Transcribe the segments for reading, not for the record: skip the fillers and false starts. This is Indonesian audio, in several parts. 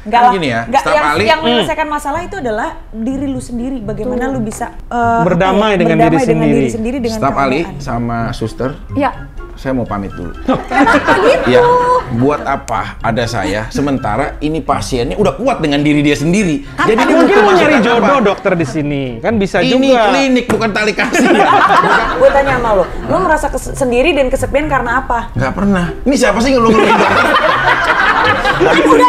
Enggak lah. Gini ya, yang menyelesaikan masalah itu adalah diri lu sendiri. Bagaimana lu bisa berdamai dengan diri sendiri. dengan Staf Ali keadaan. sama suster. Ya. Saya mau pamit dulu. Kenapa gitu? Ya, buat apa ada saya sementara ini pasiennya udah kuat dengan diri dia sendiri. Kan Jadi dia mungkin butuh nyari masukan jodoh apa? dokter di sini. Kan bisa Ini juga. klinik bukan tali kasih. Gue tanya sama lu merasa sendiri dan kesepian karena apa? Nggak pernah. Ini siapa sih ngeluh-ngeluhin dokter? Udah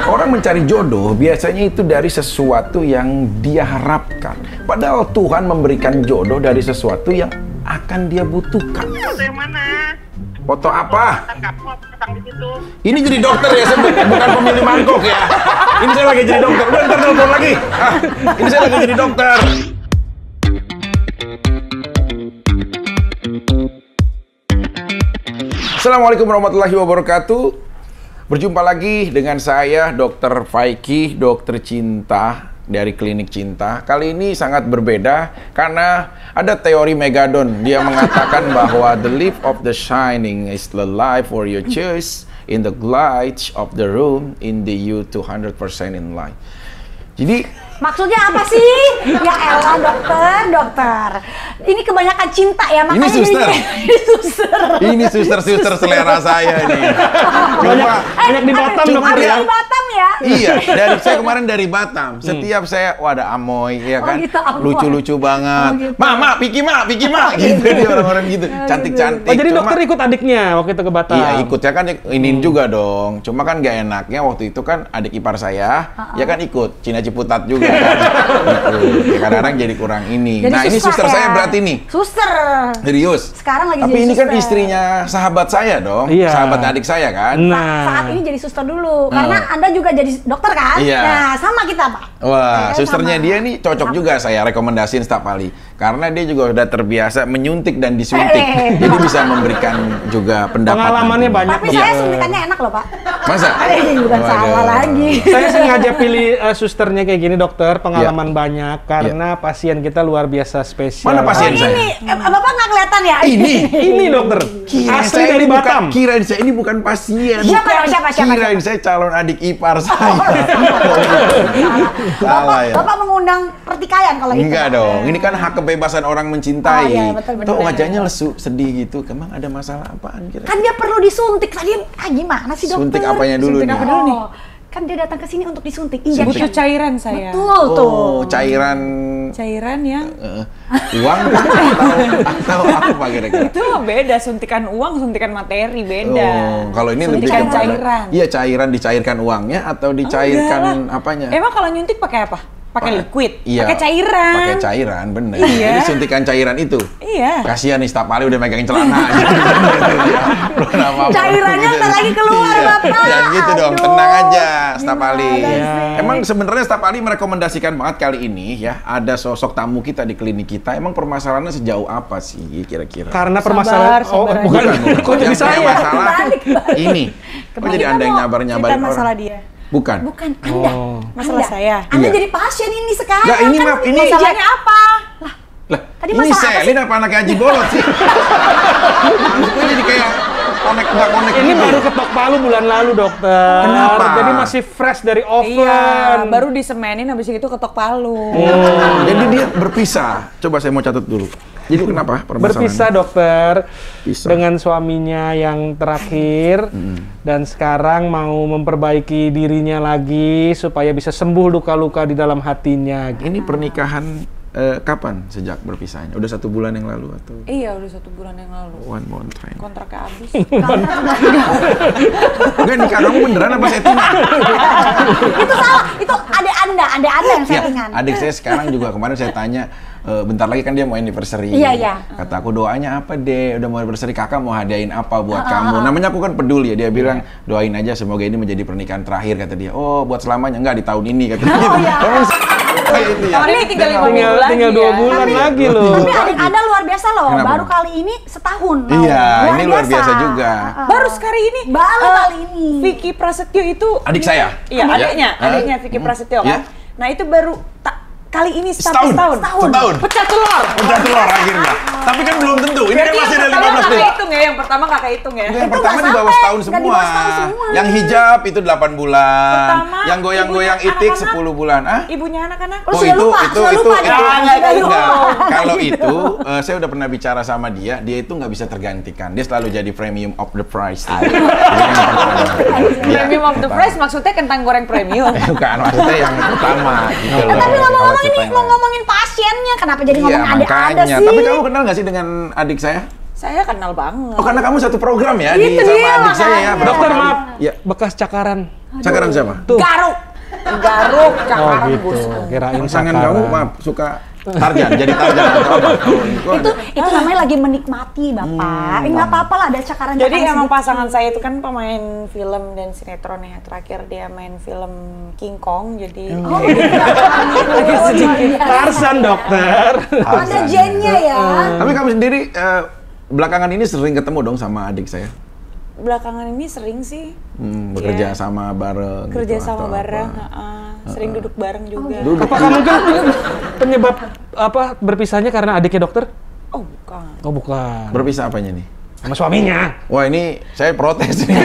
Orang mencari jodoh biasanya itu dari sesuatu yang dia harapkan. Padahal Tuhan memberikan jodoh dari sesuatu yang akan dia butuhkan. Foto yang mana? Foto apa? Kamu pasang di situ. Ini jadi dokter ya, bukan pemilih mangkok ya. Ini saya lagi jadi dokter. Udah, ntar telepon lagi. Ini saya lagi jadi dokter. Assalamualaikum warahmatullahi wabarakatuh. Berjumpa lagi dengan saya, Dr. Faiki, dokter cinta dari Klinik Cinta. Kali ini sangat berbeda karena ada teori Megadon. Dia mengatakan bahwa the light of the shining is the life for your choice in the light of the room in the you 200% in light. Jadi maksudnya apa sih? Ya elah dokter. Ini kebanyakan cinta ya, makanya ini suster. Ini suster selera saya nih. Banyak di Batam dokter ya. Di Batam ya? Iya, saya kemarin dari Batam. Setiap saya, ada Amoy, ya kan, gitu, Amoy. lucu-lucu banget. Gitu. Ma, Piki ma, gitu dia orang-orang gitu, cantik-cantik. Oh, jadi Cuma- dokter ikut adiknya waktu itu ke Batam. Iya ikut, ya kan ini juga dong. Cuma kan gak enaknya waktu itu kan adik ipar saya, ya kan ikut Cina Ciputat juga kan. Gitu. Ya kadang-kadang jadi kurang ini. Jadi Nah ini susah suster ya. saya berarti nih. Suster. Serius. Sekarang lagi Tapi jadi ini kan suster. istrinya sahabat saya dong. Iya. Sahabat adik saya kan. Saat ini jadi suster dulu, karena Anda juga jadi dokter kan? Iya. Nah, sama kita Pak. Wah, Saya susternya sama. dia nih cocok juga saya rekomendasiin staf Ali. Karena dia juga udah terbiasa menyuntik dan disuntik. Jadi bisa memberikan juga pendapat. Pengalamannya nanti. banyak. Tapi Iya. saya suntikannya enak loh Pak. Masa? Bukan salah lagi. Saya sengaja pilih susternya kayak gini dokter, pengalaman banyak karena pasien kita luar biasa spesial. Mana pasien saya? Ini, Bapak nggak kelihatan ya? Ini dokter. Asli dari Batam. Kirain saya ini bukan pasien. Siapa? Kirain saya calon adik ipar saya. Salah ya. Bapak mengundang pertikaian kalau gitu. Enggak dong, ini kan hak kebebasan orang mencintai. Oh, iya, betul, benar. Tuh wajahnya lesu, sedih gitu. Emang ada masalah apaan kira? Kan dia perlu disuntik tadi. Gimana sih dokter? Suntik apanya dulu Suntik nih? apa dulu nih? Kan dia datang ke sini untuk disuntik Butuh injeksi. cairan saya. Betul tuh. Oh, cairan Cairan yang uang atau apa kira-kira? itu beda, suntikan uang, suntikan materi beda. Oh, kalau ini lebih suntikan kepada- cairan. Iya, cairan dicairkan uangnya atau dicairkan apanya? Emang kalau nyuntik pakai apa? Pakai liquid, Iya, pakai cairan. Pakai cairan, bener. Iya. Jadi suntikan cairan itu. Iya. Kasihan nih staf Ali udah megangin celana. Cairannya ntar lagi keluar, Bapak. Jangan gitu dong, Aduh, tenang aja staf Ali. sih? Emang sebenarnya staf Ali merekomendasikan banget kali ini ya, ada sosok tamu kita di klinik kita. Emang permasalahannya sejauh apa sih kira-kira? Karena permasalahan Sabar bukan. aja. Kok jadi Yang punya saya? masalah Kebalik. ini. Kok jadi Kita Anda yang mau nyabar-nyabarin Cerita masalah orang? dia. Bukan. Bukan Anda. Masalah Anda. saya. Anda Iya. jadi pasien ini sekarang. Nggak, ini kan mah, ini- Masalahnya apa? Lah, Tadi ini masalah apa Selin apa anak Haji Bolot sih? Maksudnya jadi kayak connect Ini gitu. baru ketok palu bulan lalu dokter. Kenapa? Jadi masih fresh dari oven. Iya, baru disemenin habis itu ketok palu. Jadi dia berpisah. Coba saya mau catat dulu. Jadi kenapa permasalahannya? Berpisah dokter Pisah. dengan suaminya yang terakhir dan sekarang mau memperbaiki dirinya lagi supaya bisa sembuh luka-luka di dalam hatinya. Ini pernikahan kapan sejak berpisahnya? Udah 1 bulan yang lalu atau Iya, udah 1 bulan yang lalu. one month time? Kontraknya habis. Enggak, nikah kamu beneran apa settingan? Itu salah. Itu adik Anda yang Ya, settingan. adik saya sekarang juga kemarin saya tanya, bentar lagi kan dia mau anniversary. Iya, iya. Kata aku doanya apa deh? Udah mau anniversary, kakak mau hadiahin apa buat kamu? Namanya aku kan peduli ya. Dia bilang doain aja semoga ini menjadi pernikahan terakhir kata dia. Oh buat selamanya enggak di tahun ini kata dia. Gitu. iya. Emang kayak itu ya. Tahun ini tinggal 5 minggu lagi Tinggal 2 ya. bulan lagi loh. Tapi adik Anda luar biasa loh. Kenapa? Baru kali ini setahun. mau. Iya, ini luar biasa juga. Baru sekali ini. Baru kali ini. Vicky Prasetyo itu Adik saya? Iya, Ya. adiknya Hah? Vicky Prasetyo Ya. kan. Nah, itu baru kali ini Setahun. setahun. Pecah telur akhirnya. Tapi kan belum tentu. Ini kan masih ada 15 nggak menit. kehitung ya, yang pertama nggak kehitung ya. Yang pertama di bawah setahun nggak di bawah setahun semua. semua. Yang hijab itu 8 bulan. Pertama, Yang goyang-goyang ibunya itik anak-anak. 10 bulan. Ah? Ibunya anak-anak. Oh, sudah lupa, sudah lupa. Enggak. Kalau itu saya udah pernah bicara sama dia itu nggak bisa tergantikan. Dia selalu jadi premium of the price. Premium of the price maksudnya kentang goreng premium. Bukan, maksudnya yang pertama gitu loh. Tapi ngomong-ngomong Kalau ini kita mau ngomongin pasiennya, kenapa jadi Iya, ngomong ada-ada makanya. sih? Tapi kamu kenal nggak sih dengan adik saya? Saya kenal banget. Oh, karena kamu satu program ya Itu sama dia, adik saya ya. makanya. Berapa Dokter kali? maaf, Ya, bekas cakaran. cakaran siapa? Tuh. Garuk, Oh cakaran gitu. bos. Kirain Pasangan cakaran. kamu maaf suka Tarjan, jadi Tarjan atau apa? Itu namanya lagi menikmati, Bapak. Nggak apa-apa lah ada cakaran-cakaran. Jadi emang sedikit. pasangan saya itu kan pemain film dan sinetron ya. Terakhir dia main film King Kong, jadi Oh, agak sedikit. Tarzan, dokter. Ada gennya ya. Tapi kamu sendiri belakangan ini sering ketemu dong sama adik saya? belakangan ini sering sih. Bekerja Iya. sama bareng. Kerja gitu, sama atau bareng, apa? sering duduk bareng juga. Duduk. Apakah mungkin penyebab apa berpisahnya karena adiknya dokter? Oh bukan. Oh bukan. Berpisah apanya nih? Sama suaminya. Wah ini saya protes nih.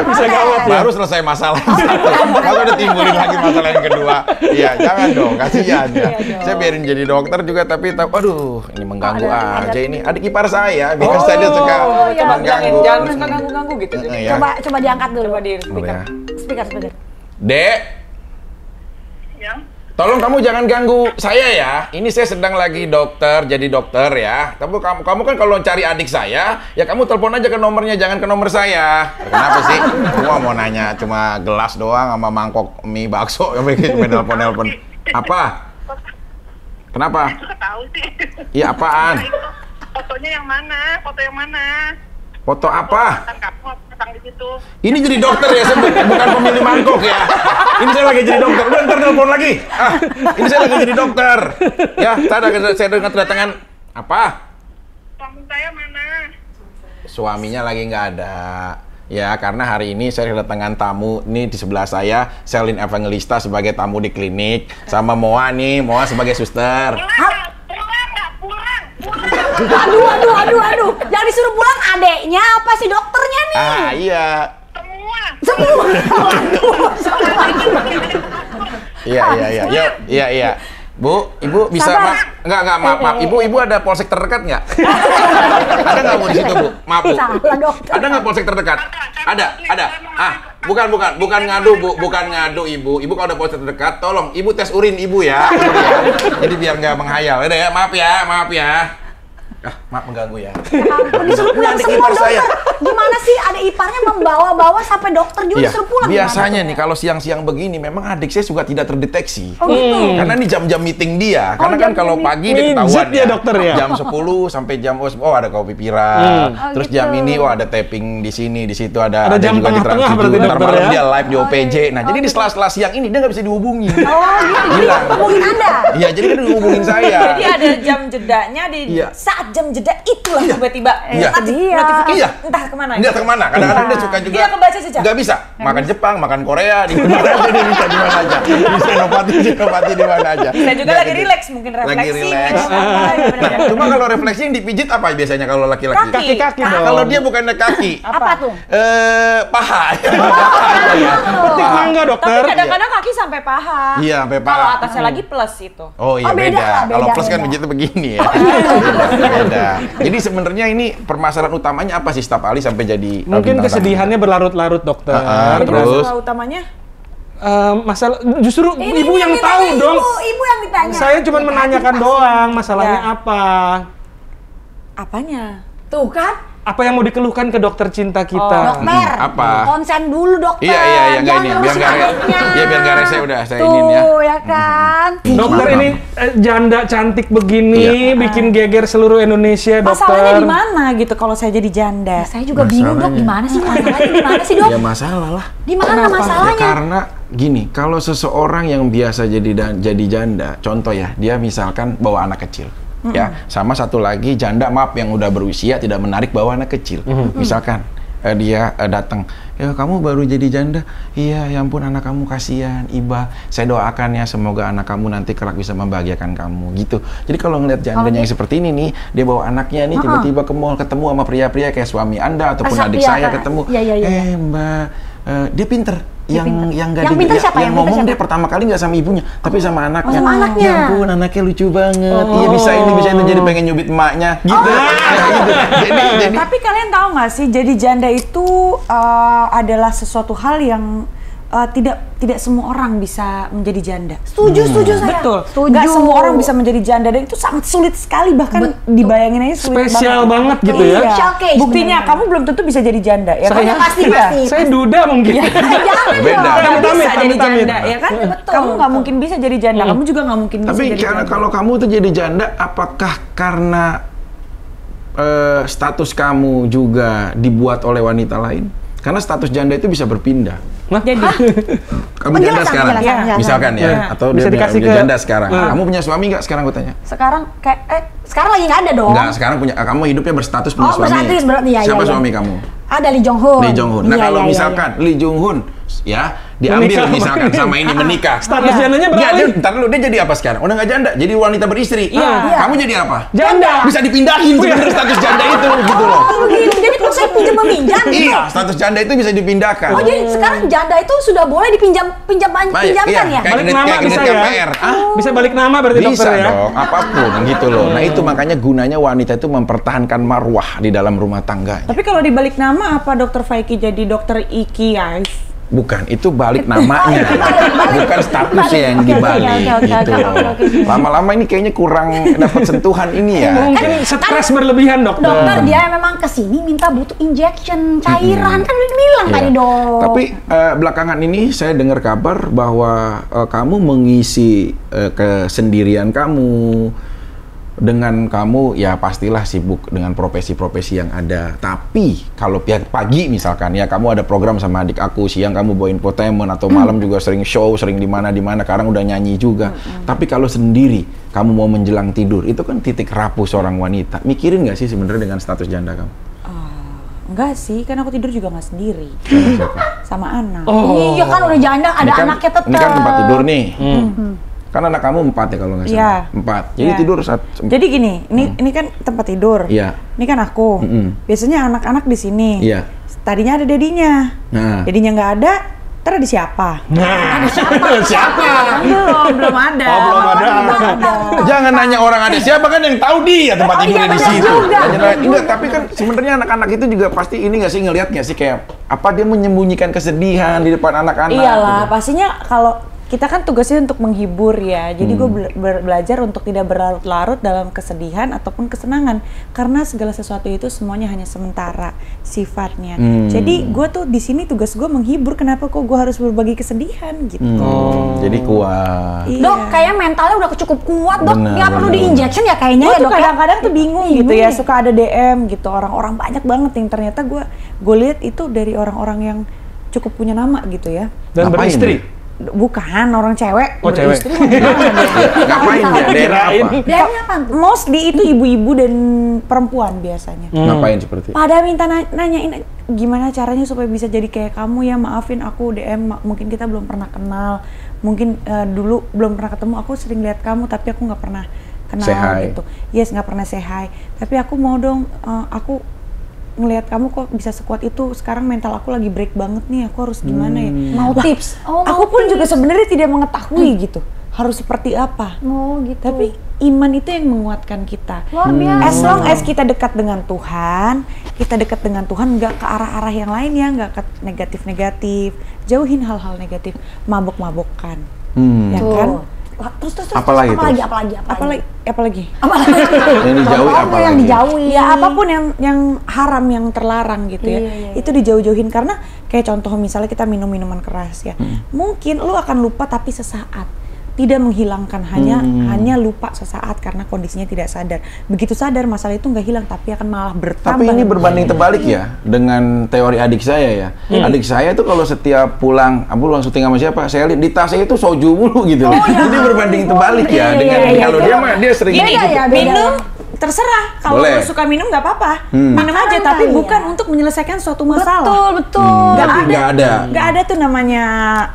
Bisa gawat ya. Baru selesai masalah masa udah timbulin lagi masalah yang kedua. Iya jangan dong, kasihan ya. Saya biarin jadi dokter juga tapi tahu, aduh ini mengganggu aja ini. Adik ipar saya, biasa dia suka mengganggu. Jangan suka ganggu-ganggu gitu. Iya. Coba diangkat dulu. Coba di Boleh speaker. ya. Speaker. Dek, Ya. tolong kamu jangan ganggu saya ya. Ini saya sedang lagi jadi dokter ya. Kamu kan kalau cari adik saya, ya kamu telepon aja ke nomornya, jangan ke nomor saya. Kenapa sih? Gua mau nanya cuma gelas doang sama mangkok mie bakso, cuma nelpon. Apa? Kenapa? Suka tahu sih. Iya apaan? Fotonya yang mana? Foto yang mana? Foto apa? Kan kamu pasang di situ. Ini jadi dokter ya, saya bukan pemilik mangkok ya. Ini saya lagi jadi dokter. Udah ntar telepon lagi. Ini saya lagi jadi dokter. Ya, saya dengar kedatangan apa? Suami saya mana? Suaminya lagi nggak ada. Ya, karena hari ini saya kedatangan tamu. Ini di sebelah saya, Selin Evangelista sebagai tamu di klinik. Sama Moa nih, Moa sebagai suster. Pulang. Aduh. Yang disuruh pulang adeknya apa sih dokternya nih? Ah, iya. Semua. Iya. Bu, Ibu bisa Sabar. Enggak, maaf. Ibu ada polsek terdekat nggak? Ada nggak Bu di situ, Bu? Maaf, Bu. Salah dokter. Ada nggak polsek terdekat? Ada. Bukan ngadu, Bu. Bukan ngadu, Ibu. Ibu kalau ada polsek terdekat, tolong Ibu tes urin Ibu ya. Jadi biar nggak menghayal. Udah ya, maaf ya. Maaf mengganggu ya. Disuruh pulang Adik semua ipar saya. dokter. Gimana sih ada iparnya membawa-bawa sampai dokter juga Iya, disuruh pulang? biasanya Gimana? nih kalau siang-siang begini memang adik saya suka tidak terdeteksi. Oh gitu. Karena ini jam-jam meeting dia. Karena kan kalau jam-jam pagi meeting. dia ketahuan Mijit ya, dokter ya? Jam 10 sampai jam ada kopi pira. Terus gitu. jam ini ada taping di sini, di situ ada jam juga di tengah-tengah Trans7. berarti, Ntar dokter, malam ya? dia live di OPJ. Nah, jadi di sela-sela siang ini dia nggak bisa dihubungi. Oh gitu. Jadi Hilang. hubungin Anda. Iya, jadi kan dihubungin saya. Jadi ada jam jedanya di Iya. saat jam jeda itulah tiba-tiba Iya. notifikasi Iya. entah kemana. Dia kemana? Kadang-kadang dia suka juga. Dia kebaca saja. Nggak bisa. Makan Jepang, makan Korea, di mana aja dia bisa di mana aja. Bisa Senopati di mana aja. Saya juga Nah, lagi gitu. rileks, mungkin refleksi. Lagi rileks. mungkin apa, Nah, bener-bener. cuma kalau refleksi yang dipijit apa biasanya kalau laki-laki? Kaki-kaki Nah, dong. kalau dia bukan kaki. Apa tuh? Paha. Petik mangga, Tapi dokter. kadang-kadang kaki sampai paha. Iya, sampai paha. Kalau atasnya lagi plus itu. Oh iya Oh, beda beda. lah, Kalau beda, plus kan beda. begitu begini ya. Beda. Jadi sebenarnya ini permasalahan utamanya apa sih staf ahli sampai jadi Mungkin bintang tamu? kesedihannya berlarut-larut, dokter. Jadi Terus? masalah utamanya Masalah justru Ini ibu yang tahu ditanya dong. Ibu yang ditanya. Saya cuma menanyakan doang masalahnya Ya. apa. apanya? Tuh kan. Apa yang mau dikeluhkan ke dokter cinta kita? Dokter. apa? Konsen dulu dokter. Iya, enggak ini. Jangan Biar ngurusin enggak adiknya. Iya, biar enggak rese udah saya Tuh, inin ya. ya kan. Dokter ini janda cantik begini bikin geger seluruh Indonesia, dokter. Masalahnya di mana gitu kalau saya jadi janda? Saya juga bingung dok, gimana sih masalahnya? Gimana sih dok? Ya masalah lah. Di mana Ya, masalahnya? karena gini, kalau seseorang yang biasa jadi janda, contoh ya, dia misalkan bawa anak kecil. Ya, sama satu lagi janda maaf yang udah berusia tidak menarik bawa anak kecil. Misalkan dia datang, ya kamu baru jadi janda, iya ya ampun anak kamu kasihan, Iba, saya doakan ya semoga anak kamu nanti kelak bisa membahagiakan kamu gitu. Jadi kalau ngeliat jandanya yang seperti ini nih, dia bawa anaknya nih tiba-tiba ke mall ketemu sama pria-pria kayak suami Anda ataupun adik saya ketemu, Mbak, dia pinter. Yang pintar siapa? Yang ngomong dia pertama kali nggak sama ibunya, tapi sama anaknya. Sama anaknya. Ya ampun, anaknya lucu banget. Iya bisa ini, jadi pengen nyubit emaknya. Gitu. Jadi. Tapi kalian tahu nggak sih, jadi janda itu adalah sesuatu hal yang tidak semua orang bisa menjadi janda. Setuju saya. Betul. Setuju. Nggak semua orang bisa menjadi janda dan itu sangat sulit sekali, bahkan dibayangin aja sulit Spesial banget gitu ya. Special case, Buktinya bener. kamu belum tentu bisa jadi janda, ya kan? Saya- Pasti. Saya duda mungkin. Jangan Beda. dong. Nggak bisa Amit-amit, jadi amit-amit. janda, ya kan? Betul, Kamu nggak betul. mungkin bisa jadi janda, kamu juga nggak mungkin bisa Tapi jadi janda. kalau kamu tuh jadi janda, apakah karena status kamu juga dibuat oleh wanita lain? Karena status janda itu bisa berpindah. Jadi Kamu janda Penjelasan, sekarang, penjelasan. misalkan ya, Ya. atau Bisa dia dikasih punya ke- janda sekarang. Kamu punya suami nggak sekarang gue tanya? Sekarang sekarang lagi nggak ada dong. Enggak, sekarang punya kamu hidupnya berstatus punya Oh, suami. berstatus, berarti ya, Siapa ya, ya. suami kamu? Ada Lee Jong Hun. Lee Jong Hun. Nah, Iya, kalau iya, misalkan Lee Jong Hun ya diambil Menikah sama misalkan ini. sama ini menikah. Status jandanya Enggak, beralih. ntar dulu dia jadi apa sekarang? Udah nggak janda, jadi wanita beristri. Iya. Kamu jadi apa? Janda. Bisa dipindahin sebenarnya status janda itu gitu loh. Oh begitu. Jadi kalau saya pinjam meminjam gitu. Iya, status janda itu bisa dipindahkan. Oh jadi sekarang janda itu sudah boleh pinjamkan ya? Kayak Balik kredit nama kayak bisa kredit ya? KPR. Ah, Bisa balik nama berarti bisa dokter ya? dong, apapun gitu loh. Nah itu makanya gunanya wanita itu mempertahankan marwah di dalam rumah tangganya. tapi kalau dibalik nama apa Dokter Faiki jadi Dokter Iki Yaif? Bukan, itu balik namanya, bukan statusnya yang dibalik Oke, gitu loh. Lama-lama ini kayaknya kurang dapat sentuhan ini ya. Mungkin stres berlebihan dokter. Dokter dia memang kesini minta butuh injection cairan kan udah bilang Iya. tadi dok. Tapi belakangan ini saya dengar kabar bahwa kamu mengisi kesendirian kamu dengan kamu ya pastilah sibuk dengan profesi-profesi yang ada. Tapi kalau pagi misalkan ya kamu ada program sama adik aku, siang kamu bawa infotainment atau malam juga sering show, sering di mana sekarang udah nyanyi juga. Tapi kalau sendiri kamu mau menjelang tidur, itu kan titik rapuh seorang wanita. Mikirin nggak sih sebenarnya dengan status janda kamu? Enggak sih, kan aku tidur juga nggak sendiri, sama anak. Oh. Iya kan udah janda ada Ini kan- anaknya tetap. Ini kan tempat tidur nih. Kan anak kamu 4 ya kalau nggak salah. Iya. 4. Jadi Iya. tidur Jadi gini, ini kan tempat tidur. Iya. Ini kan aku. Biasanya anak-anak di sini. Iya. Tadinya ada dedinya. Nah. Dedinya nggak ada, ntar ada siapa? Nah, siapa? belum ada. Oh, belum ada. Jangan nanya orang ada siapa, kan yang tahu dia tempat tidurnya di benar situ. juga. Enggak, tapi kan sebenarnya anak-anak itu juga pasti ini nggak sih ngelihat nggak sih kayak apa dia menyembunyikan kesedihan di depan anak-anak. Iyalah, gitu. pastinya kalau kita kan tugasnya untuk menghibur ya. Jadi gue belajar untuk tidak berlarut-larut dalam kesedihan ataupun kesenangan. Karena segala sesuatu itu semuanya hanya sementara sifatnya. Jadi gue tuh di sini tugas gue menghibur. Kenapa kok gue harus berbagi kesedihan gitu? Jadi kuat. Iya. Dok, kayaknya mentalnya udah cukup kuat dok. Benar, Nggak perlu benar. di-injection ya kayaknya Gue ya tuh dok ya? kadang-kadang tuh bingung gitu Bingung ya, ya. suka ada DM gitu, orang-orang banyak banget yang ternyata gue lihat itu dari orang-orang yang cukup punya nama gitu ya. Dan Ngapain beristri. dia? Bukan orang cewek, Oh, cewek. beristri mah gimana deh. Ngapain dia? Daerah Kirain. apa? Dia apa tuh? Mostly itu ibu-ibu dan perempuan biasanya. Ngapain seperti itu? Pada minta nanyain gimana caranya supaya bisa jadi kayak kamu ya, maafin aku DM, mungkin kita belum pernah kenal, mungkin dulu belum pernah ketemu, aku sering lihat kamu tapi aku nggak pernah kenal Say hi. gitu. Yes, nggak pernah say hi. Tapi aku mau dong, aku ngelihat kamu kok bisa sekuat itu. Sekarang mental aku lagi break banget nih, aku harus gimana ya? Mau tips? Oh, Aku mau pun juga tips. sebenarnya tidak mengetahui gitu, harus seperti apa. Oh gitu. Tapi iman itu yang menguatkan kita. Luar biasa. As long as kita dekat dengan Tuhan, nggak ke arah-arah yang lain ya, nggak ke negatif-negatif. Jauhin hal-hal negatif, mabok-mabokan, ya Tuh. kan? Wah, terus Apalagi terus? apalagi Apalagi? Yang dijauhi Contohnya apa yang lagi? dijauhi. Ya apapun yang haram, yang terlarang gitu ya, Iya. itu dijauh-jauhin. Karena kayak contoh misalnya kita minum minuman keras ya, mungkin lu akan lupa tapi sesaat, tidak menghilangkan, hanya lupa sesaat karena kondisinya tidak sadar. Begitu sadar masalah itu nggak hilang tapi akan malah bertambah. Tapi ini berbanding terbalik ya dengan teori adik saya ya. Adik saya tuh kalau setiap pulang syuting sama siapa, saya lihat di tasnya itu soju mulu gitu loh. Jadi berbanding terbalik ya dengan kalau dia mah dia sering Beda ya, beda. minum Terserah, kalau Boleh. lu suka minum nggak apa-apa, minum aja, Makanan tapi kali bukan ya. untuk menyelesaikan suatu masalah. Betul. Nggak ada. Tuh namanya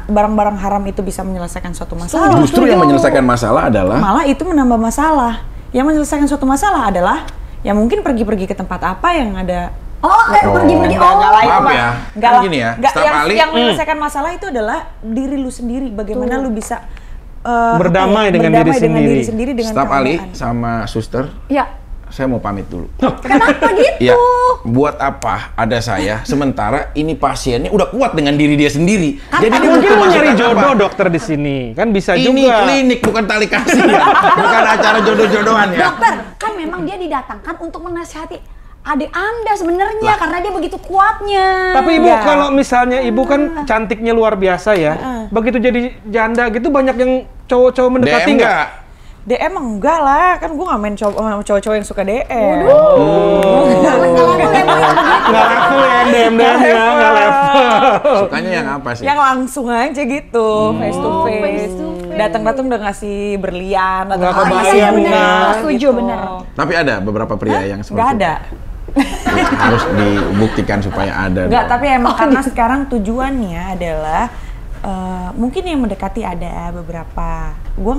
barang-barang haram itu bisa menyelesaikan suatu masalah. Justru yang menyelesaikan masalah adalah Malah itu menambah masalah. Yang menyelesaikan suatu masalah adalah ya mungkin pergi-pergi ke tempat apa yang ada. Pergi-pergi. Nggak lah, itu Maaf mah. ya, Nggak kan lah. gini ya, Nggak, setiap kali yang menyelesaikan masalah itu adalah diri lu sendiri. Bagaimana lu bisa Berdamai dengan diri sendiri. dengan Staf Ali keadaan. sama suster, Ya. saya mau pamit dulu. Kenapa gitu? Ya, buat apa ada saya sementara ini pasiennya udah kuat dengan diri dia sendiri. Jadi dia Mungkin butuh lu nyari masukan jodoh apa? dokter di sini, kan bisa Ini juga. klinik bukan tali kasih ya. Bukan acara jodoh-jodohan ya. Dokter, kan memang dia didatangkan untuk menasihati adik Anda sebenarnya karena dia begitu kuatnya. Tapi ibu Ya. kalau misalnya ibu kan cantiknya luar biasa ya, begitu jadi janda gitu banyak yang cowok-cowok mendekati DM nggak? nggak? DM enggak lah, kan gue nggak main cowok-cowok yang suka DM. Nggak level ya DM-DM ya, nggak level. Sukanya yang apa sih? Yang langsung aja gitu, face to face. Datang-datang udah ngasih berlian atau Nggak apa kebayang, gitu. benar. Setuju, benar. Tapi ada beberapa pria yang seperti Nggak itu. ada. Ya, harus dibuktikan supaya ada. Nggak, dong. tapi emang karena sekarang tujuannya adalah mungkin yang mendekati ada beberapa. Gua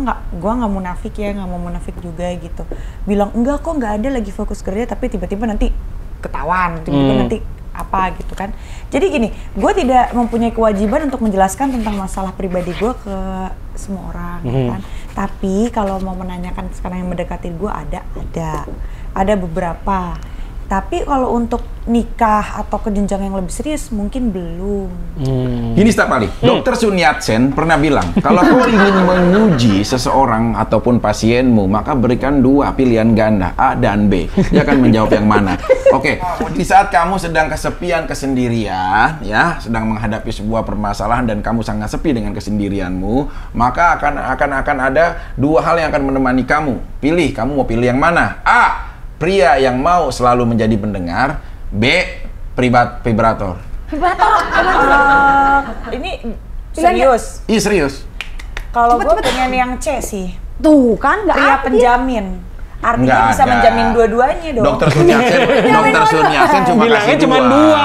nggak munafik ya, nggak mau munafik juga gitu. Bilang enggak kok, nggak ada, lagi fokus kerja, tapi tiba-tiba nanti ketahuan, tiba-tiba nanti apa gitu kan. Jadi gini, gue tidak mempunyai kewajiban untuk menjelaskan tentang masalah pribadi gue ke semua orang kan. Tapi kalau mau menanyakan sekarang yang mendekati gue ada beberapa. Tapi kalau untuk nikah atau ke jenjang yang lebih serius mungkin belum. Gini Staf Ali, Dr. Sun Yat-sen pernah bilang, kalau kau ingin menguji seseorang ataupun pasienmu, maka berikan dua pilihan ganda, A dan B. Dia akan menjawab yang mana. Oke, di saat kamu sedang kesepian, kesendirian, ya, sedang menghadapi sebuah permasalahan dan kamu sangat sepi dengan kesendirianmu, maka akan ada dua hal yang akan menemani kamu. Pilih, kamu mau pilih yang mana? A, pria yang mau selalu menjadi pendengar. B, vibrator. Ini serius. Ih serius. Kalau gue pengen yang C sih. Tuh kan nggak Pria apa dia. penjamin. Artinya Nggak bisa ada. menjamin dua-duanya dong. Dokter Sun Yat-sen cuma Bilangnya kasih cuma dua. dua.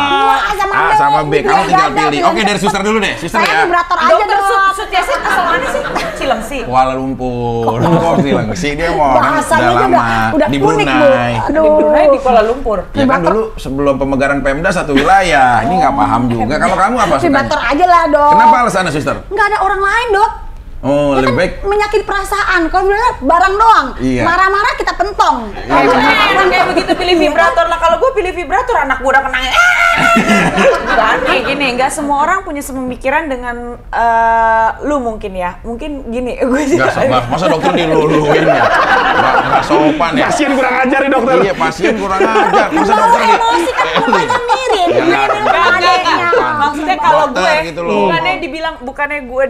A sama B, kamu tinggal pilih. Oke, dari suster dulu deh, suster Saya ya. vibrator aja Dokter dong. Sutiasin asal mana sih? Cilengsi. Kuala Lumpur. Kok bilang sih dia mau orang Bahasanya udah aja lama udah di unik, Bu. Brunei. Di Brunei di Kuala Lumpur. Ya kan dulu sebelum pemegaran Pemda satu wilayah. Ini nggak paham juga. Kalau kamu apa Vibrator sukanya? aja lah dong. Kenapa alasannya suster? Nggak ada orang lain dok. Oh, Dia lebih kan baik. menyakiti perasaan. Kalau bilang barang doang. Iya. Marah-marah kita pentong. Kayak begitu pilih vibrator lah. Kalau gue pilih vibrator, anak gue udah kenangin. Kan kayak gini, nggak semua orang punya sepemikiran dengan lu mungkin ya. Mungkin gini, gue Nggak, masa dokter diluluin ya? Nggak sopan ya? Pasien kurang ajar nih dokter. Iya, pasien kurang ajar. Masa Bawa dokter emosi kan bapaknya mirip. Ya, nggak, Mirip nggak, sama nggak, adeknya. nggak. Maksudnya kalau Dokter gue gitu loh. bukannya gue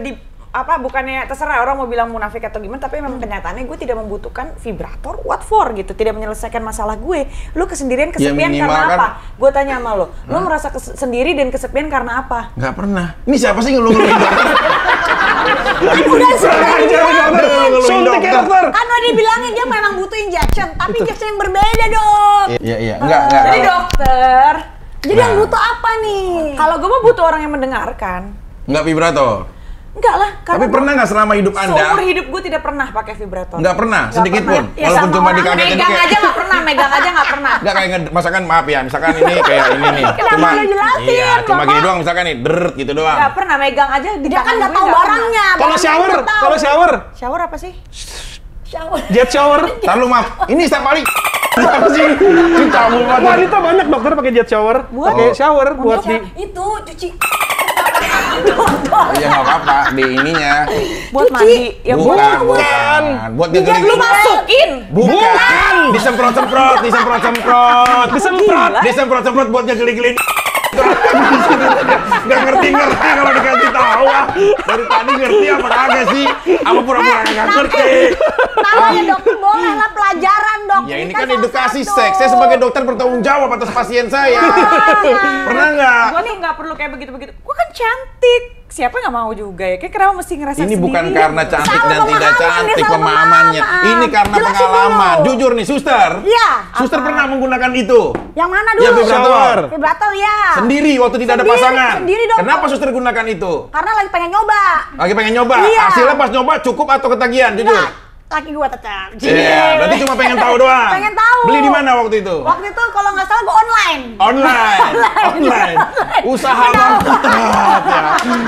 bukannya terserah orang mau bilang munafik atau gimana, tapi memang kenyataannya gue tidak membutuhkan vibrator, what for gitu, tidak menyelesaikan masalah gue. Lu kesendirian, kesepian minimal karena kan- apa? Gue tanya sama lu merasa sendiri dan kesepian karena apa? Nggak pernah. Ini siapa sih ngeluh-ngeluhin dokter? Udah sering. Suntik ya dokter. Kan udah dibilangin dia memang butuh injection, tapi injection yang berbeda dok. Iya. Enggak. Jadi dokter, Jadi yang Nah. butuh apa nih? kalau gue mah butuh orang yang mendengarkan. Nggak vibrator. Enggak lah, Tapi pernah nggak selama hidup seumur Anda? hidup gue tidak pernah pakai vibrator. Nggak pernah, Nggak sedikit pernah. pun. Ya, Walaupun sama cuma orang dikagetin megang kayak- aja nggak pernah, megang aja nggak pernah. Nggak kayak misalkan maaf ya, misalkan ini kayak ini nih. Kenapa lu jelasin, Iya, cuma Bapak? gini doang misalkan nih, deret gitu doang. Nggak pernah megang aja di Dia kan tangan nggak gue, tahu nggak barangnya. Kalau barangnya shower, nggak tahu. kalau shower, pernah. Shower apa sih? Shower. jet shower. Ntar lu maaf, ini setiap kali. Apa sih? Cinta mulu banget. Wanita banyak dokter pakai jet shower, pakai shower buat di. Itu cuci. Iya nggak apa-apa, di ininya. Buat mandi. Ya Bukan. Buat Lu ngegeling. masukin. Bukan. Disemprot-semprot. Disemprot-semprot buat ngegeling-geling. Gak ngerti kalau dikasih tahu ah. Dari tadi ngerti apa kagak sih? Apa pura-pura nggak ngerti? Namanya dokter boleh lah pelajaran dok. Ya ini kan salah edukasi satu. seks. Saya sebagai dokter bertanggung jawab atas pasien saya. Pernah nggak? Gue nih nggak perlu kayak begitu-begitu. Gue kan cantik. siapa nggak mau juga ya? Kayak kenapa mesti ngerasa Ini sendiri? bukan karena cantik Salah dan tidak pemahaman, cantik salah pemahamannya. pemahaman. Ini karena Jelasin pengalaman. dulu. Jujur nih, suster. Iya. Suster Apa? pernah menggunakan itu. Yang mana Ya, dulu? vibrator. Vibrator ya. Sendiri waktu tidak ada Sendiri, pasangan. sendiri dong. Kenapa suster gunakan itu? Karena lagi pengen nyoba. Lagi pengen nyoba. Iya. Hasilnya pas nyoba cukup atau ketagihan? Jujur. Enggak, laki gua tetap. Iya, berarti cuma pengen tahu doang. Pengen tahu. Beli di mana waktu itu? Waktu itu kalau nggak salah gua online. Online. Usaha bangkrut ya.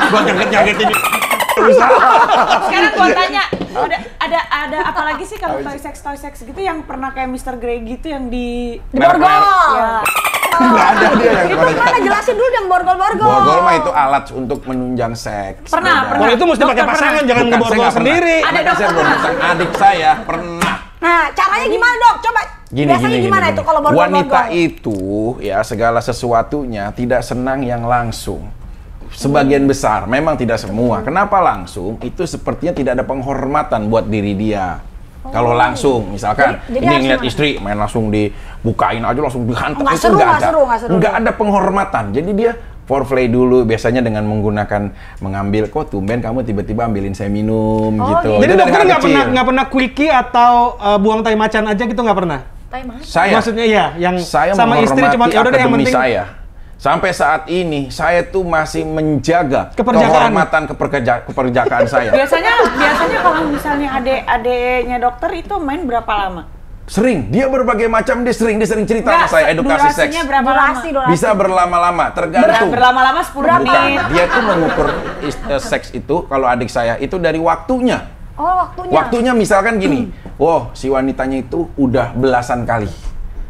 Gua nyaget-nyagetin usaha. Sekarang gua tanya, ada apa lagi sih kalau toy sex gitu yang pernah kayak Mr. Grey gitu yang di Di borgol. Ya. Nggak ada dia yang Itu mana jelasin dulu yang borgol-borgol. Borgol mah itu alat untuk menunjang seks. Pernah, Beda. pernah. Kalau itu mesti pakai Dokter pasangan, pernah. jangan Bukan, saya ngeborgol nggak pernah. sendiri. Ada Adik saya belum pernah. Adik saya pernah. Nah, caranya gimana dok? Coba. Biasanya gimana itu kalau borgol-borgol? Wanita itu ya segala sesuatunya tidak senang yang langsung. Sebagian besar, memang tidak semua. Kenapa langsung? Itu sepertinya tidak ada penghormatan buat diri dia. Kalau langsung, misalkan Jadi ini harus ngeliat gimana? istri main langsung dibukain aja langsung dihantam, Nggak itu seru, nggak nggak ada. seru, nggak seru. Nggak ada penghormatan. Jadi dia foreplay dulu, biasanya dengan menggunakan mengambil, kok tumben kamu tiba-tiba ambilin saya minum gitu. Jadi Itu dari dokter hal nggak kecil. pernah quickie atau buang tai macan aja gitu nggak pernah? Tai mas. Saya, Maksudnya iya, yang saya sama istri menghormati cuma ya udah deh yang akademi penting. saya. Sampai saat ini saya tuh masih menjaga Keperjakaan. kehormatan keperjakaan saya. Biasanya kalau misalnya adek-adeknya dokter itu main berapa lama? Sering, dia berbagai macam, dia sering cerita sama Nggak, saya edukasi seks. durasinya berapa Durasi. lama? Bisa berlama-lama, tergantung. Berlama-lama 10 Bukan, menit. dia tuh mengukur seks itu kalau adik saya itu dari waktunya. Oh waktunya. Waktunya misalkan gini, wow si wanitanya itu udah belasan kali.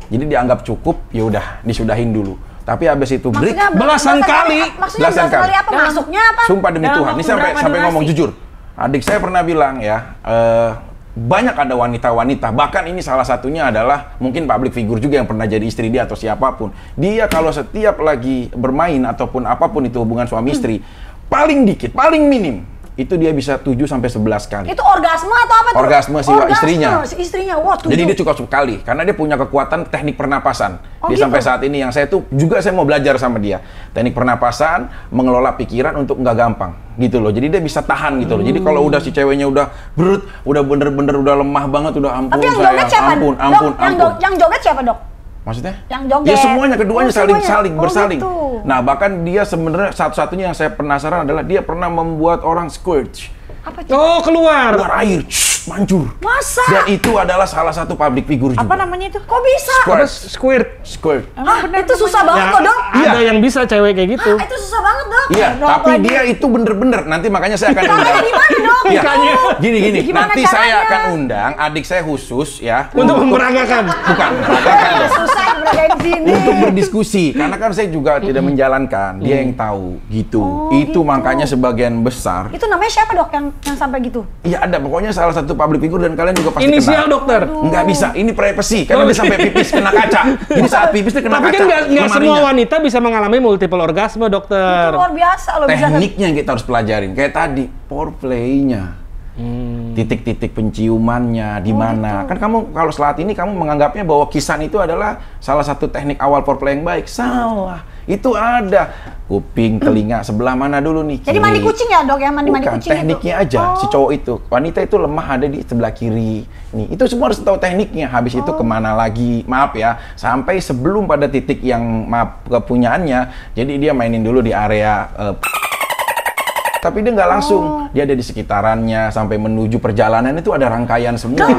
Jadi dianggap cukup, ya udah disudahin dulu. Tapi habis itu break, Maksudnya belasan kali. Maksudnya Belasan belasan kali kali. apa? Masuknya apa? sumpah demi Dalam Tuhan, ini waktu sampai berapa sampai durasi? ngomong jujur. Adik saya pernah bilang ya, banyak ada wanita-wanita, bahkan ini salah satunya adalah mungkin public figure juga yang pernah jadi istri dia atau siapapun. Dia kalau setiap lagi bermain ataupun apapun itu hubungan suami istri, paling dikit, paling minim, itu dia bisa 7 sampai 11 kali. Itu orgasme atau apa tuh? Orgasme si istrinya. Si istrinya. Wah, 7. Jadi dia cukup sekali karena dia punya kekuatan teknik pernapasan. Oh, Dia gitu? sampai saat ini yang saya tuh juga saya mau belajar sama dia. Teknik pernapasan, mengelola pikiran untuk nggak gampang gitu loh. Jadi dia bisa tahan gitu loh. Jadi kalau udah si ceweknya udah berut, udah bener-bener udah lemah banget, udah ampun Tapi yang sayang, joget siapa? ampun, Dok, ampun, yang ampun. yang joget siapa dok? Maksudnya? Yang joget. Ya semuanya, keduanya Oh, semuanya. saling Oh, bersaling. gitu. Nah bahkan dia sebenarnya satu-satunya yang saya penasaran adalah dia pernah membuat orang squirt. Apa itu? Oh keluar. Keluar air, mancur. Masa? Dan itu adalah salah satu public figure juga. Apa namanya itu? Kok bisa? Apa Squirt. squirt? Squirt. Hah, itu susah banget Ya, kok dok. ada yang bisa cewek kayak gitu. Itu susah banget dok. Iya, Dok, tapi lagi. dia itu bener-bener. Nanti makanya saya akan undang. Caranya gimana dok? Iya. Itu? Gini, Gimana nanti caranya? saya akan undang adik saya khusus ya. Untuk memperagakan. Bukan, memperagakan loh. Susah yang berada di sini. Untuk berdiskusi, karena kan saya juga tidak menjalankan, dia yang tahu gitu. Oh, Itu gitu. makanya sebagian besar. Itu namanya siapa dok yang sampai gitu? Iya ada, pokoknya salah satu public figure dan kalian juga pasti Inisial kenal. dokter. Nggak bisa, ini privacy, karena Oh, dia sampai pipis kena kaca. Jadi saat pipis dia kena Tapi kaca. kan nggak semua lemarinya. wanita bisa mengalami multiple orgasme dokter. Itu luar biasa loh bisa. Tekniknya yang kita harus pelajarin. Kayak tadi, foreplay-nya. Titik-titik penciumannya di mana. Kan kamu kalau saat ini kamu menganggapnya bahwa kisan itu adalah salah satu teknik awal foreplay yang baik. Salah. Itu ada kuping, telinga, sebelah mana dulu nih? Jadi mandi Kiri. kucing ya dok, yang mandi Bukan, kucing tekniknya itu. aja si cowok itu. Wanita itu lemah ada di sebelah kiri. Nih, itu semua harus tahu tekniknya. Habis itu kemana lagi? Maaf ya, sampai sebelum pada titik yang maaf kepunyaannya. Jadi dia mainin dulu di area tapi dia nggak langsung, dia ada di sekitarannya sampai menuju perjalanan itu ada rangkaian semua,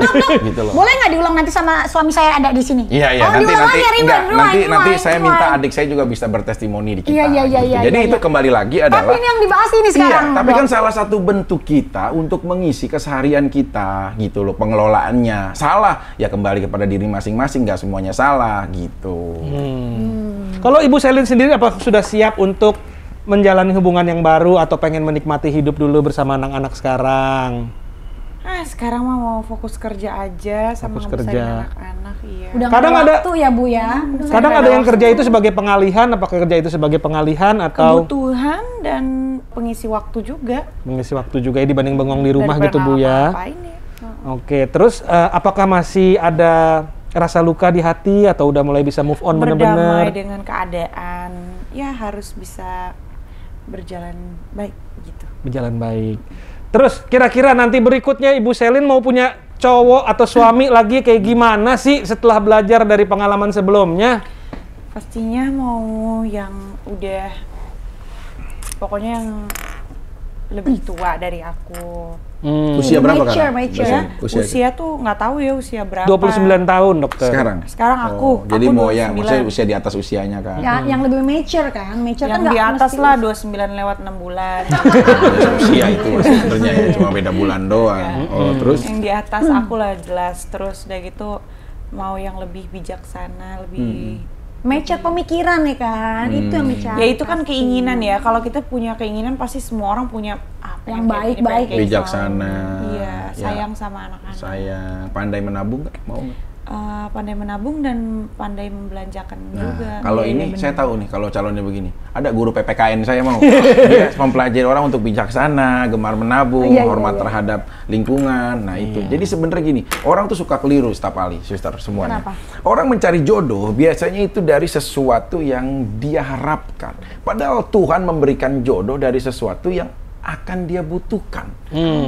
gitu loh. Boleh nggak diulang nanti sama suami saya ada di sini? Iya iya Oh, nanti diulang nanti lagi, rewind, enggak, rewind, nanti rewind, saya minta rewind. adik saya juga bisa bertestimoni di kita. Iya, iya, iya, gitu. iya, Jadi iya, itu iya. kembali lagi adalah Tapi ini yang dibahas ini iya, sekarang. tapi Dok. kan salah satu bentuk kita untuk mengisi keseharian kita gitu loh, pengelolaannya. Salah ya kembali kepada diri masing-masing, nggak semuanya salah gitu. Kalau Ibu Selin sendiri apa sudah siap untuk menjalani hubungan yang baru atau pengen menikmati hidup dulu bersama anak-anak sekarang? Sekarang mah mau fokus kerja aja sama Fokus ngebesarin kerja. anak-anak, iya. Udah Kadang nggak ada- waktu ya Bu ya. Kadang ada yang kerja itu sebagai pengalihan, apakah kerja itu sebagai pengalihan atau Kebutuhan dan pengisi waktu juga. mengisi waktu juga ya dibanding bengong di rumah Daripada gitu Bu ya? ngapa-ngapain ya. Oke, terus apakah masih ada rasa luka di hati atau udah mulai bisa move on Berdamai bener-bener? dengan keadaan, ya harus bisa berjalan baik gitu. Berjalan baik. Terus kira-kira nanti berikutnya Ibu Selin mau punya cowok atau suami lagi kayak gimana sih setelah belajar dari pengalaman sebelumnya? Pastinya mau yang udah, pokoknya yang lebih tua dari aku. Usia berapa Mature, kan? mature. Ya, Usia usia tuh nggak tahu ya usia berapa. 29 tahun, dokter. Sekarang aku. Jadi aku mau yang 29. maksudnya usia di atas usianya kan? Ya, yang lebih mature kan? Mature Yang kan di nggak atas mesti- lah 29 lewat 6 bulan. Usia itu sebenarnya ya cuma beda bulan doang. Oh, terus Yang di atas aku lah jelas. Terus udah gitu mau yang lebih bijaksana, lebih Mature pemikiran ya kan? Itu yang dicari. ya itu kan keinginan ya. Kalau kita punya keinginan pasti semua orang punya Yang baik-baik. bijaksana. Iya, ya, sayang sama anak-anak. sayang, pandai menabung nggak? Mau nggak? Pandai menabung dan pandai membelanjakan juga. Nah, kalau Iya, ini bener. saya tahu nih kalau calonnya begini. Ada guru PPKN saya mau. Dia mempelajari orang untuk bijaksana, gemar menabung, Iya, iya, hormat iya. terhadap lingkungan. Nah, itu. Jadi sebenarnya gini, orang tuh suka keliru setiap kali, suster semuanya. Kenapa? Orang mencari jodoh biasanya itu dari sesuatu yang dia harapkan. Padahal Tuhan memberikan jodoh dari sesuatu yang akan dia butuhkan.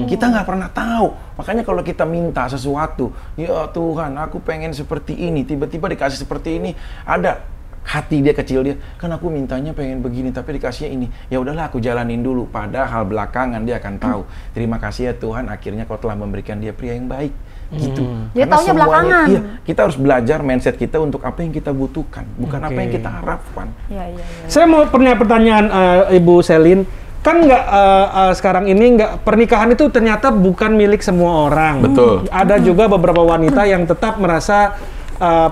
Kita nggak pernah tahu. Makanya kalau kita minta sesuatu, ya Tuhan, aku pengen seperti ini, tiba-tiba dikasih seperti ini, ada hati dia kecil dia, kan aku mintanya pengen begini, tapi dikasihnya ini. Ya udahlah, aku jalanin dulu. Padahal belakangan dia akan tahu. Terima kasih ya Tuhan, akhirnya Kau telah memberikan dia pria yang baik. Gitu. Dia Karena taunya semuanya- belakangan. Iya, kita harus belajar mindset kita untuk apa yang kita butuhkan, bukan apa yang kita harapkan. Iya, iya, iya. Saya mau punya pertanyaan Ibu Selin. Kan nggak sekarang ini nggak pernikahan itu ternyata bukan milik semua orang. Betul. Ada juga beberapa wanita yang tetap merasa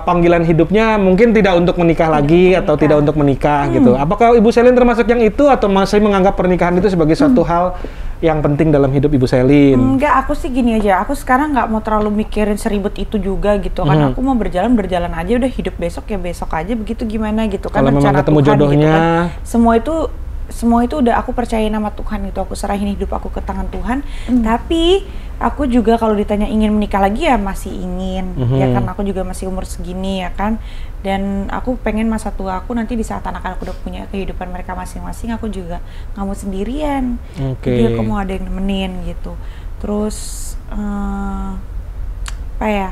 panggilan hidupnya mungkin tidak untuk menikah lagi atau tidak untuk menikah gitu. Apakah Ibu Selin termasuk yang itu atau masih menganggap pernikahan itu sebagai suatu hal yang penting dalam hidup Ibu Selin? Enggak, aku sih gini aja. Aku sekarang nggak mau terlalu mikirin seribet itu juga gitu kan. Aku mau berjalan aja. Udah hidup besok ya besok aja. Begitu gimana gitu kan. Kalau memang rencana ketemu Tuhan jodohnya. Gitu kan. Semua itu udah aku percayain sama Tuhan gitu. Aku serahin hidup aku ke tangan Tuhan. Tapi aku juga kalau ditanya ingin menikah lagi ya masih ingin. Ya kan aku juga masih umur segini ya kan. Dan aku pengen masa tua aku nanti di saat anak-anak udah punya kehidupan mereka masing-masing, aku juga nggak mau sendirian. Oke. Jadi aku mau ada yang nemenin gitu. Terus apa ya?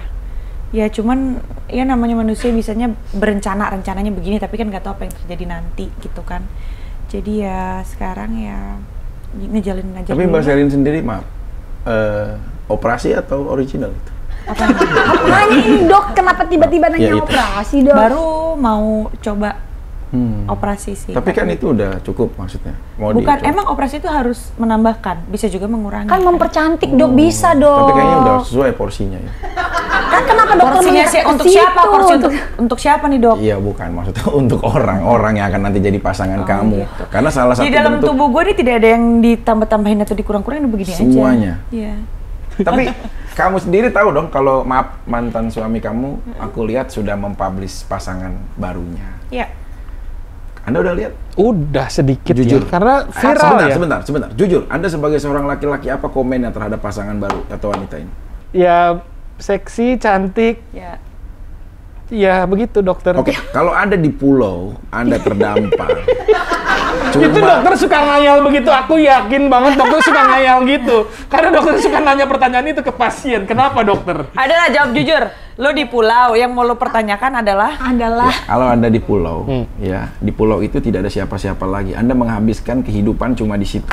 Ya cuman ya namanya manusia bisanya rencananya begini, tapi kan nggak tahu apa yang terjadi nanti gitu kan. Jadi ya sekarang ya ngejalanin aja. Tapi dulu Mbak lah. Selin sendiri, maaf, operasi atau original itu? Nanya ini dok, kenapa tiba-tiba nanya Ya, itu. operasi dok? Baru mau coba operasi sih. Tapi kan itu udah cukup maksudnya. Mau bukan, dicoba. emang operasi itu harus menambahkan, bisa juga mengurangi. Kan mempercantik dok, bisa dok. Tapi kayaknya udah sesuai porsinya ya. Kan kenapa dokter porsinya melihat sih ke untuk situ? siapa? Porsi untuk siapa nih dok? Iya, bukan maksudnya untuk orang-orang yang akan nanti jadi pasangan kamu. gitu. Karena salah satu Di dalam bentuk tubuh gue ini tidak ada yang ditambah-tambahin atau dikurang-kurangin, begini aja. semuanya. Iya. Tapi kamu sendiri tahu dong kalau maaf mantan suami kamu, aku lihat sudah mempublish pasangan barunya. Iya. Anda udah lihat? Udah sedikit Jujur. ya, karena viral sebentar, ya. sebentar. Jujur, Anda sebagai seorang laki-laki apa komennya terhadap pasangan baru atau wanita ini? Ya seksi, cantik, Ya. ya begitu dokter. Oke, kalau ada di pulau, Anda terdampar. Itu dokter suka ngayal begitu, aku yakin banget dokter suka ngayal gitu. Karena dokter suka nanya pertanyaan itu ke pasien. Kenapa dokter? Adalah jawab jujur. Lo di pulau, yang mau lo pertanyakan adalah Kalau Anda di pulau, ya, di pulau itu tidak ada siapa-siapa lagi. Anda menghabiskan kehidupan cuma di situ.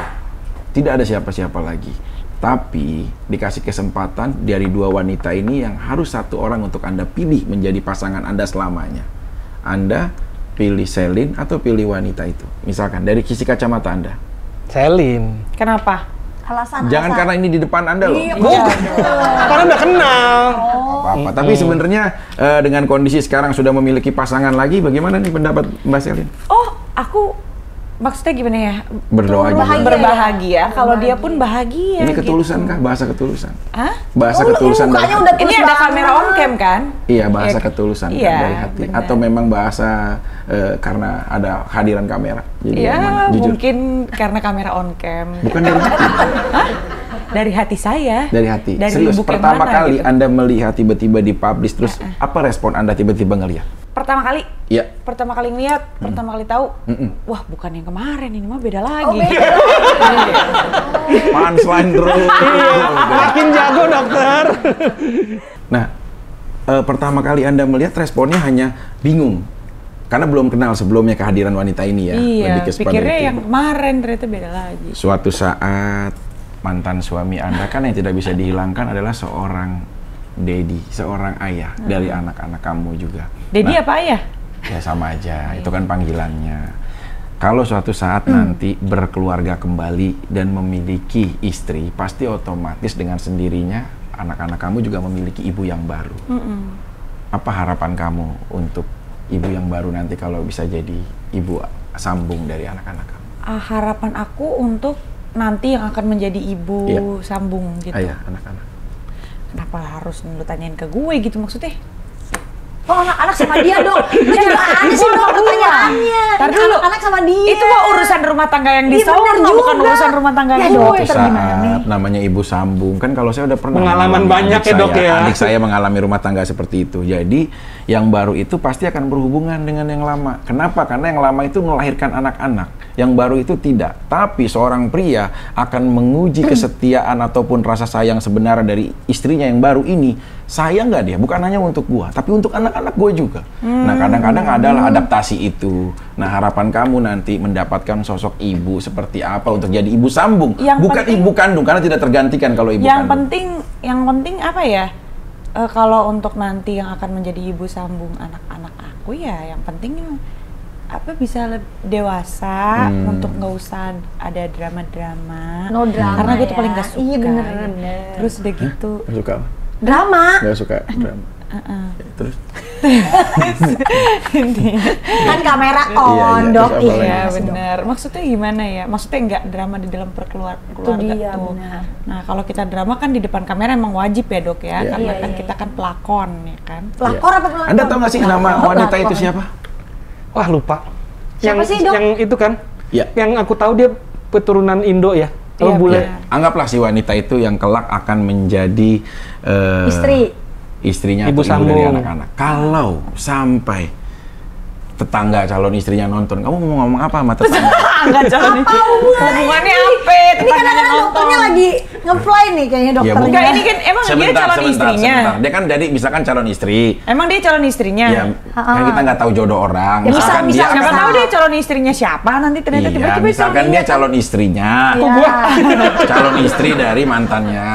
Tidak ada siapa-siapa lagi. Tapi dikasih kesempatan dari dua wanita ini yang harus satu orang untuk Anda pilih menjadi pasangan Anda selamanya. Anda pilih Selin atau pilih wanita itu? Misalkan dari sisi kacamata Anda. Selin. kenapa? alasan. Jangan karena ini di depan Anda loh. Karena udah kenal. Apa-apa. Tapi sebenarnya dengan kondisi sekarang sudah memiliki pasangan lagi, bagaimana nih pendapat Mbak Selin? Oh, aku maksudnya gimana ya? Berdoa juga. Berbahagia. Kalau dia pun bahagia. Ini ketulusan kah? Bahasa ketulusan? Hah? Bahasa ketulusan dari Mukanya udah Ini tulus ada banget. kamera on cam kan? Iya, bahasa Iya. ketulusan kan Iya, dari hati. benar. Atau memang bahasa karena ada hadiran kamera. Jadi Ya, emang jujur. mungkin karena kamera on cam. Bukan dari hati. Dari hati saya. Dari hati. Dari Serius, lubuk yang pertama mana, kali gitu. Anda melihat tiba-tiba dipublish, terus apa respon Anda tiba-tiba ngelihat? Pertama kali. Iya. Pertama kali ngeliat, pertama kali tahu. Wah, bukan yang kemarin, ini mah beda lagi. Oh, beda. Punchline terus. Makin jago dokter. Nah, pertama kali Anda melihat responnya hanya bingung. Karena belum kenal sebelumnya kehadiran wanita ini ya. Iya, Lebih ke seperti pikirnya itu. yang kemarin ternyata beda lagi. Suatu saat mantan suami Anda kan yang tidak bisa dihilangkan adalah seorang daddy, seorang ayah dari anak-anak kamu juga. Daddy apa ayah? Ya sama aja, itu kan panggilannya. Kalau suatu saat nanti berkeluarga kembali dan memiliki istri, pasti otomatis dengan sendirinya anak-anak kamu juga memiliki ibu yang baru. Apa harapan kamu untuk ibu yang baru nanti kalau bisa jadi ibu sambung dari anak-anak kamu? Harapan aku untuk nanti yang akan menjadi ibu sambung gitu. Ayah, anak-anak. Kenapa harus lu tanyain ke gue gitu maksudnya? Oh, anak-anak sama dia dong. Lu juga aneh sih dong pertanyaannya. Ntar Ini dulu. anak-anak sama dia. Itu mah urusan rumah tangga yang Iya, bener disorot, bukan juga. urusan rumah tangga Ya, gue. dong. Suatu saat namanya ibu sambung, kan kalau saya udah pernah Pengalaman mengalami banyak adik ya, Dok, saya, ya. adik saya mengalami rumah tangga seperti itu. Jadi yang baru itu pasti akan berhubungan dengan yang lama. Kenapa? Karena yang lama itu melahirkan anak-anak, yang baru itu tidak. Tapi seorang pria akan menguji kesetiaan ataupun rasa sayang sebenarnya dari istrinya yang baru ini. Sayang nggak dia? Bukan hanya untuk gua, tapi untuk anak-anak gua juga. Nah, kadang-kadang adalah adaptasi itu. Nah, harapan kamu nanti mendapatkan sosok ibu seperti apa untuk jadi ibu sambung, Yang bukan penting- ibu kandung, karena tidak tergantikan kalau ibu Yang kandung. penting apa ya? Kalau untuk nanti yang akan menjadi ibu sambung anak-anak aku ya, yang penting apa bisa dewasa untuk nggak usah ada drama-drama. No drama Karena gue tuh ya. paling gak suka. Iya, bener, ya. bener. Terus udah gitu. Nggak suka? Drama. Nggak suka drama. Terus? Kan kamera Iya, on, Dok. terus apa lagi? Iya Dok. benar. Maksudnya gimana ya? Maksudnya nggak drama di dalam keluarga dia, tuh. benar. Nah kalau kita drama kan di depan kamera emang wajib ya dok ya, Iya. karena Iya, kan iya. kita kan pelakon ya kan. Pelakor apa pelakor? Anda tahu nggak sih nama wanita itu siapa? Wah lupa. Siapa sih, Dok? Yang itu kan? Ya. Yang aku tahu dia keturunan Indo ya. Tahu Iya, bule. benar. Anggaplah si wanita itu yang kelak akan menjadi istrinya Ibu atau ibu dari sambung. anak-anak. Kalau sampai tetangga calon istrinya nonton, kamu mau ngomong apa sama tetangga? Enggak calon itu. Hubungannya apa? Ini Tetangganya kadang-kadang nonton. dokternya lagi nge-fly nih kayaknya Ya, dokternya. Enggak, ini kan emang dia calon istrinya. sebentar. Dia kan jadi misalkan calon istri. Emang dia calon istrinya. Ya, kan kita nggak tahu jodoh orang. Ya, misal- dia misal- Siapa akan- tahu dia calon istrinya siapa nanti ternyata Iya, tiba-tiba misalkan dia calon istrinya. Iya. Calon istri dari mantannya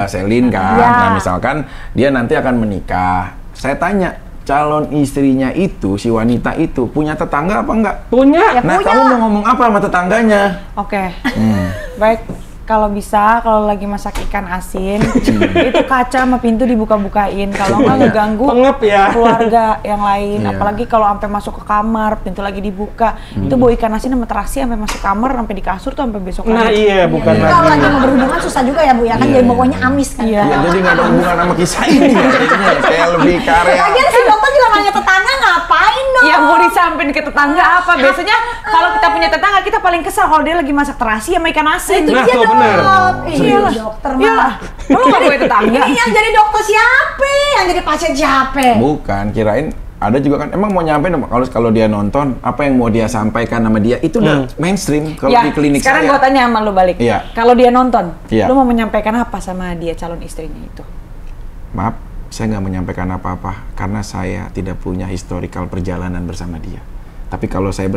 Selin kan. Iya. Nah, misalkan dia nanti akan menikah. Saya tanya, calon istrinya itu, si wanita itu punya tetangga apa enggak? Punya. Ya, Nah, punya kamu lah. mau ngomong apa sama tetangganya? Oke. Baik. Kalau bisa, kalau lagi masak ikan asin, itu kaca sama pintu dibuka-bukain. Kalau nggak ngeganggu Pengep ya. keluarga yang lain. Iya. Apalagi kalau sampai masuk ke kamar, pintu lagi dibuka, itu bau ikan asin sama terasi sampai masuk kamar, sampai di kasur tuh sampai besok Nah pagi. iya, bukan Jadi lagi. kalau lagi mau berhubungan susah juga ya Bu ya, kan Iya, jadi iya. pokoknya amis kan. Iya. Ya, jadi nggak ada hubungan sama kisah ini. Jadinya kayak lebih karya. Lagian si dokter juga nanya tetangga ngapain dong? Ya mau disampein ke tetangga apa? Biasanya kalau kita punya tetangga kita paling kesal kalau dia lagi masak terasi sama ikan asin. Nah, Iya tuh dong. bener. Iya dokter Iya. mah. Lu nggak punya tetangga? Ini yang jadi dokter siapa? Yang jadi pasien siapa? Bukan, kirain ada juga kan emang mau nyampein kalau dia nonton apa yang mau dia sampaikan sama dia itu udah mainstream kalau Ya, di klinik sekarang saya. gua tanya sama lu balik. Iya. Kalau dia nonton, Iya. lu mau menyampaikan apa sama dia calon istrinya itu? Maaf, saya nggak menyampaikan apa-apa karena saya tidak punya historical perjalanan bersama dia. Tapi kalau saya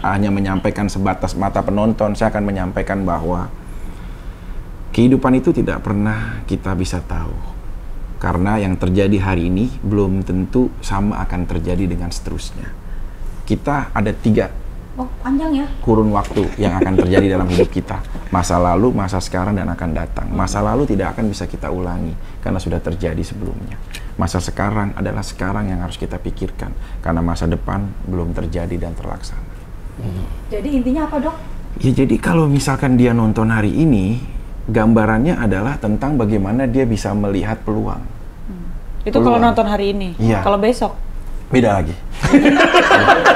hanya menyampaikan sebatas mata penonton, saya akan menyampaikan bahwa kehidupan itu tidak pernah kita bisa tahu. Karena yang terjadi hari ini belum tentu sama akan terjadi dengan seterusnya. Kita ada 3 Oh panjang ya. kurun waktu yang akan terjadi dalam hidup kita. Masa lalu, masa sekarang, dan akan datang. Masa lalu tidak akan bisa kita ulangi karena sudah terjadi sebelumnya. Masa sekarang adalah sekarang yang harus kita pikirkan karena masa depan belum terjadi dan terlaksana. Jadi intinya apa dok? Ya jadi kalau misalkan dia nonton hari ini, gambarannya adalah tentang bagaimana dia bisa melihat peluang. Itu kalau Peluang. nonton hari ini. Iya. Kalau besok, Beda lagi.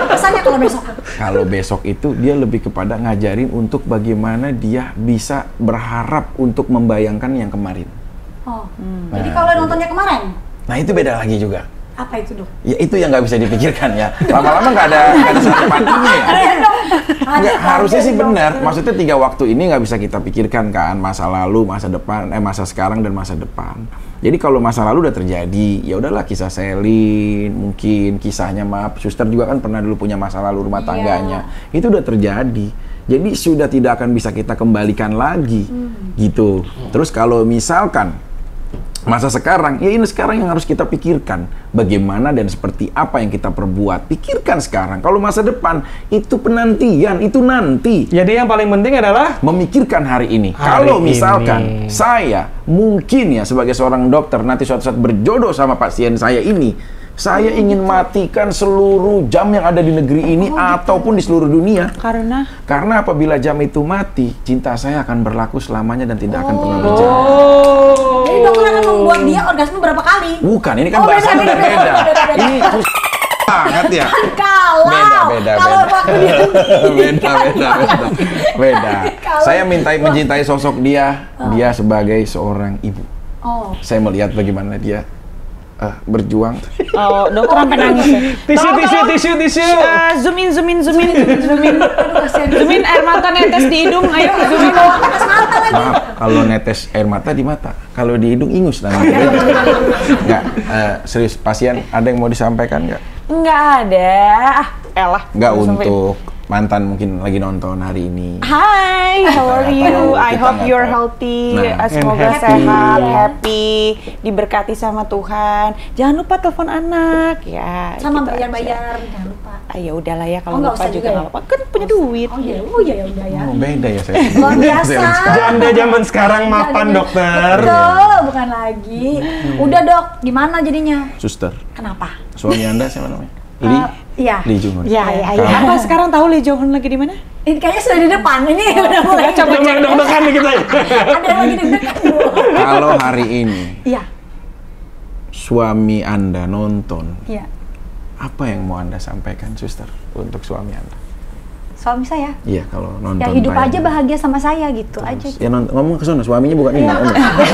Pesannya kalau besok. Kalau besok itu dia lebih kepada ngajarin untuk bagaimana dia bisa berharap untuk membayangkan yang kemarin. Oh, jadi kalau nontonnya kemarin, Nah itu beda lagi juga. apa itu dok? Ya itu yang nggak bisa dipikirkan ya. Lama-lama nggak ada sempatinya ya. Nggak, harusnya sih benar. Maksudnya 3 waktu ini nggak bisa kita pikirkan kan, masa lalu, masa depan, masa sekarang dan masa depan. Jadi kalau masa lalu udah terjadi, ya udahlah kisah Selin, mungkin kisahnya maaf, suster juga kan pernah dulu punya masa lalu rumah tangganya. Itu udah terjadi. Jadi sudah tidak akan bisa kita kembalikan lagi, gitu. Terus kalau misalkan masa sekarang, ya ini sekarang yang harus kita pikirkan. Bagaimana dan seperti apa yang kita perbuat. Pikirkan sekarang. Kalau masa depan, itu penantian, itu nanti. Jadi yang paling penting adalah Memikirkan hari ini. Hari Kalau misalkan ini. saya mungkin ya sebagai seorang dokter nanti suatu saat berjodoh sama pasien saya ini, saya ingin matikan seluruh jam yang ada di negeri ini ataupun di seluruh dunia. Karena apabila jam itu mati, cinta saya akan berlaku selamanya dan tidak akan pernah berjalan. Jadi dokter akan membuat dia orgasme berapa kali? Bukan, ini kan Oh, bahasanya beda, udah beda, beda. beda, beda. Ini susah banget ya. Kalau waktu dia Beda. Kalau- Saya mencintai sosok dia, dia sebagai seorang ibu. Oh, Saya melihat bagaimana dia berjuang. Oh, dokter sampai nangis ya. tisu. Zoom in. kasihan. Zoom in air mata netes di hidung, ayo zoom in. Maaf, kalau netes air mata di mata, kalau di hidung ingus namanya. Nggak, serius, pasien ada yang mau disampaikan nggak? Nggak ada. Elah. Nggak Sampai- untuk mantan mungkin lagi nonton hari ini. Hi, how are Nggak you? tahu, I kita hope nggak you're tahu. healthy. Nah, Semoga and happy. sehat, Iya. happy, diberkati sama Tuhan. Jangan lupa telepon anak, ya. sama gitu aja. bayar-bayar, jangan lupa. Ya udahlah ya, Oh, kalau nggak lupa usah juga juga ya? nggak apa-apa. Kan punya duit. Oh iya ya udah ya. Oh, beda ya saya. Luar biasa. Janda zaman sekarang mapan dokter. Betul, bukan lagi. Udah dok, gimana jadinya? Suster, Kenapa? suami Anda siapa namanya? Li? Iya. Li Jung Hoon. Ya, Iya. Apa sekarang tahu Lee Jong Hoon lagi di mana? Ini kayaknya sudah di depan. Ini udah mulai. Coba Coba deg-degan nih kita ya. Ada yang lagi deg-degan. Bu. Kalau hari ini Iya. suami Anda nonton, Iya. apa yang mau Anda sampaikan, suster, untuk suami Anda? Suami saya. Iya, kalau nonton. Ya hidup tayang. aja bahagia sama saya gitu aja. Ya ngomong ke sana, suaminya bukan ini.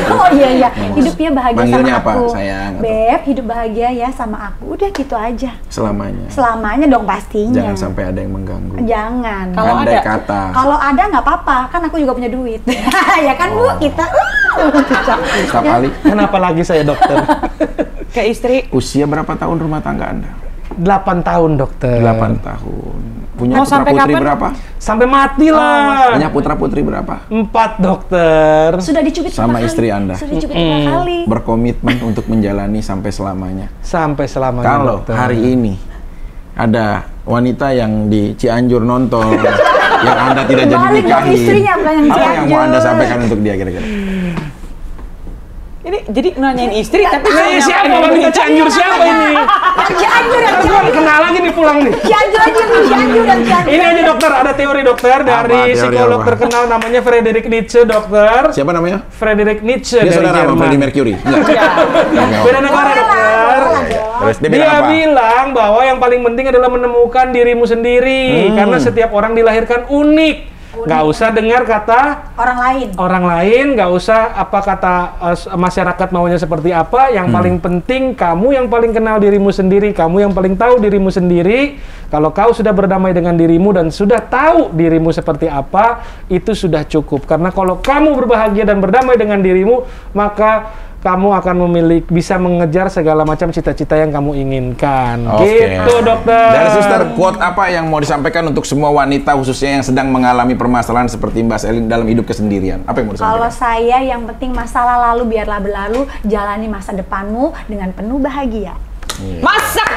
Oh iya. Hidupnya bahagia Manggilnya sama apa, aku. sayang? Atau- Beb, hidup bahagia ya sama aku. Udah gitu aja. Selamanya. Selamanya dong pastinya. Jangan sampai ada yang mengganggu. Jangan. Kalau Andai ada- kata. Kalau ada nggak apa-apa, kan aku juga punya duit. Ya kan Bu, kita. Ustaz Ya. Ali, Kenapa lagi saya dokter? Ke istri. usia berapa tahun rumah tangga Anda? 8 tahun dokter. 8 tahun. Punya Mau putra sampai putri kapan? berapa? Sampai mati lah. Punya putra putri berapa? 4 dokter. Sudah dicubit Sama berapa istri kali? Anda. Sudah dicubit berapa kali? Berkomitmen untuk menjalani sampai selamanya. Sampai selamanya Kalau dokter. hari ini ada wanita yang di Cianjur nonton, yang Anda tidak jadi Balik dong nikahin, istrinya, bukan yang apa yang mau Cianjur. Anda sampaikan untuk dia kira-kira? Ini jadi nanyain istri tapi Ini siapa wanita Cianjur siapa ini? Cianjur yang Gua kenal lagi nih pulang nih. Cianjur aja yang Cianjur dan Cianjur. Ini aja dokter, ada teori dokter dari teori psikolog apa? terkenal namanya Friedrich Nietzsche dokter. Siapa namanya? Friedrich Nietzsche Dia dari saudara sama Jerman. Freddie Mercury? Enggak. Beda negara dokter. Terus dia Dia bilang apa? bilang bahwa yang paling penting adalah menemukan dirimu sendiri karena setiap orang dilahirkan unik. Nggak usah dengar kata Orang lain. nggak usah apa kata masyarakat maunya seperti apa. Yang paling penting kamu yang paling kenal dirimu sendiri, kamu yang paling tahu dirimu sendiri. Kalau kau sudah berdamai dengan dirimu dan sudah tahu dirimu seperti apa, itu sudah cukup. Karena kalau kamu berbahagia dan berdamai dengan dirimu, maka kamu akan bisa mengejar segala macam cita-cita yang kamu inginkan. Oke. Gitu, dokter. Dari suster, quote apa yang mau disampaikan untuk semua wanita khususnya yang sedang mengalami permasalahan seperti Mbak Selin dalam hidup kesendirian? Apa yang mau Kalau disampaikan? saya yang penting masalah lalu biarlah berlalu, jalani masa depanmu dengan penuh bahagia. masak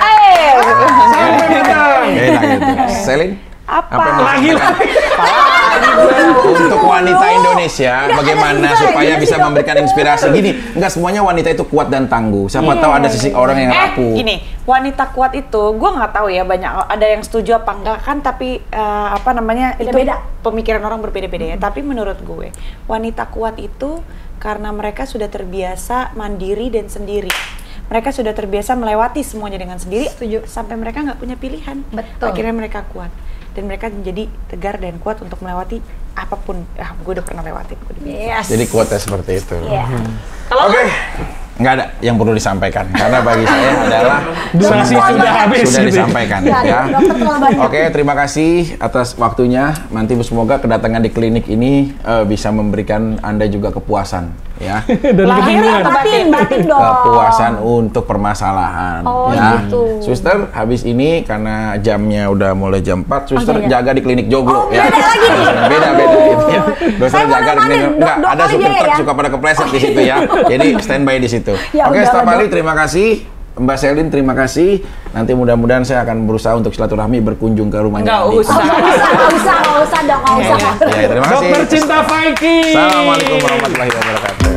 Sampai datang. Beda gitu. Selin? Apa? Apa yang mau Lagi disampaikan? Untuk wanita Indonesia, bagaimana supaya bisa memberikan inspirasi? Gini, enggak semuanya wanita itu kuat dan tangguh. Siapa tahu ada sisi orang yang rapuh. Gini, wanita kuat itu, gue nggak tahu ya banyak ada yang setuju apa enggak kan, tapi apa namanya itu Beda-beda. pemikiran orang berbeda-beda ya. Tapi menurut gue, wanita kuat itu karena mereka sudah terbiasa mandiri dan sendiri. mereka sudah terbiasa melewati semuanya dengan sendiri. Setuju. Sampai mereka nggak punya pilihan. Betul. Akhirnya mereka kuat dan mereka menjadi tegar dan kuat untuk melewati apapun. Gue udah pernah lewatin. Yes. Jadi quote-nya seperti itu. Iya. Oke. Nggak ada yang perlu disampaikan karena bagi saya adalah Durasi sudah habis sudah gitu. disampaikan Ya, ya. dokter terlalu banyak. Oke, terima kasih atas waktunya. Nanti semoga kedatangan di klinik ini bisa memberikan Anda juga kepuasan ya. Dan Lahir kebingungan. atau Batin dong. Kepuasan untuk permasalahan Oh, ya. gitu. Suster, habis ini karena jamnya udah mulai jam 4, suster iya. jaga di klinik Joglo Oh, ya. beda lagi nih. Beda gitu ya. Suster Saya mau jaga di klinik. namanin, Enggak, dok ada kali supir biaya truk ya. suka pada kepleset di situ ya. Jadi standby di situ. Ya Oke, udah staf lah, ahli Dok. terima kasih. Mbak Selin terima kasih. Nanti mudah-mudahan saya akan berusaha untuk silaturahmi berkunjung ke rumahnya. Nggak Andi. usah. Nggak usah dok, nggak usah. Ya, terima kasih. Dokter Cinta Faiki. Assalamualaikum warahmatullahi wabarakatuh.